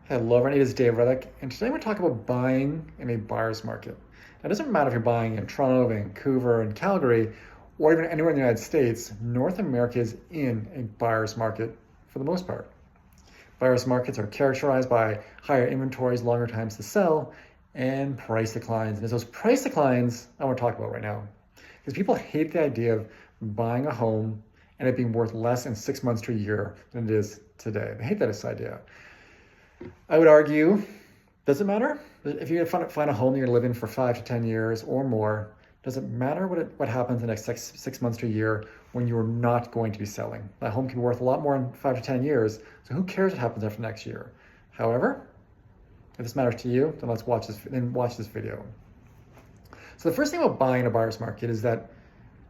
Hello, everyone. It is Dave Reddick, and today we're talking about buying in a buyer's market. Now, it doesn't matter if you're buying in Toronto, Vancouver, and Calgary, or even anywhere in the United States, North America is in a buyer's market for the most part. Buyer's markets are characterized by higher inventories, longer times to sell, and price declines. And it's those price declines I want to talk about right now. Because people hate the idea of buying a home and it being worth less in 6 months to a year than it is today. They hate that idea. I would argue, does it matter? If you're going to find a home you're going to live in for 5 to 10 years or more, does it matter what happens in the next six months to a year when you're not going to be selling? That home can be worth a lot more in 5 to 10 years, so who cares what happens after next year? However, if this matters to you, then let's watch this video. So the first thing about buying a buyer's market is that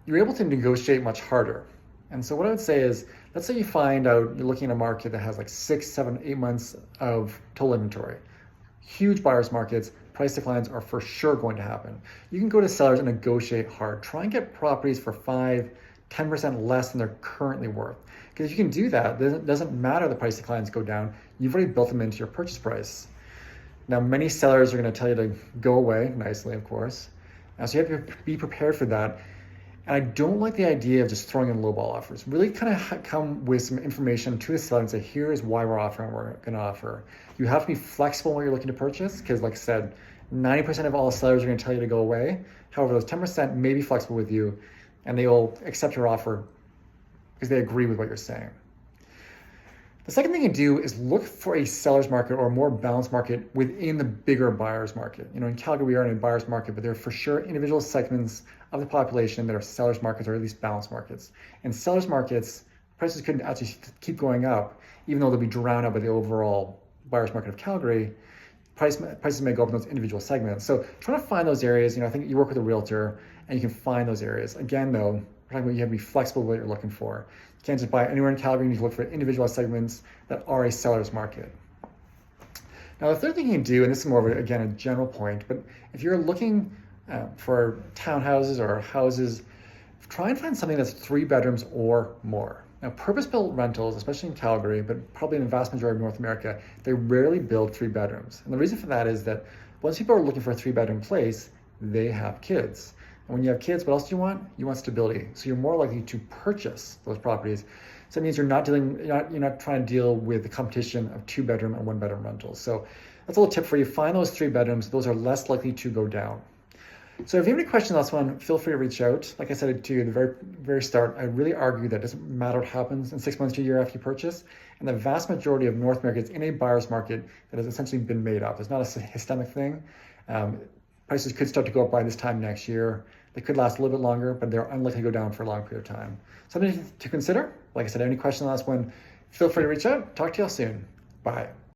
you're able to negotiate much harder. And so what I would say is, let's say you find out you're looking at a market that has like 6, 7, 8 months of total inventory. Huge buyer's markets, price declines are for sure going to happen. You can go to sellers and negotiate hard. Try and get properties for 5, 10% less than they're currently worth. Because if you can do that, it doesn't matter the price declines go down. You've already built them into your purchase price. Now, many sellers are going to tell you to go away, nicely, of course. So you have to be prepared for that. And I don't like the idea of just throwing in lowball offers. Really kind of come with some information to the seller and say, here's why we're offering what we're going to offer. You have to be flexible in what you're looking to purchase, because like I said, 90% of all sellers are going to tell you to go away. However, those 10% may be flexible with you and they will accept your offer because they agree with what you're saying. The second thing you do is look for a seller's market or a more balanced market within the bigger buyer's market. In Calgary, we are in a buyer's market, but there are for sure individual segments of the population that are seller's markets or at least balanced markets. In seller's markets, prices could actually keep going up, even though they'll be drowned out by the overall buyer's market of Calgary. Prices may go up in those individual segments. So trying to find those areas, I think you work with a realtor and you can find those areas. Again, though, we're talking about you have to be flexible with what you're looking for. You can't just buy anywhere in Calgary. You need to look for individual segments that are a seller's market. Now, the third thing you can do, and this is more of, again, a general point, but if you're looking for townhouses or houses, try and find something that's 3 bedrooms or more. Now, purpose-built rentals, especially in Calgary, but probably in the vast majority of North America, they rarely build 3 bedrooms. And the reason for that is that once people are looking for a 3-bedroom place, they have kids. And when you have kids, what else do you want? You want stability. So you're more likely to purchase those properties. So that means you're not trying to deal with the competition of 2-bedroom and 1-bedroom rentals. So that's a little tip for you. Find those 3 bedrooms. Those are less likely to go down. So if you have any questions on this one, feel free to reach out. Like I said to you at the very, very start, I really argue that it doesn't matter what happens in 6 months to a year after you purchase. And the vast majority of North America is in a buyer's market that has essentially been made up. It's not a systemic thing. Prices could start to go up by this time next year. They could last a little bit longer, but they're unlikely to go down for a long period of time. Something to consider. Like I said, any questions on this one, feel free to reach out. Talk to you all soon. Bye.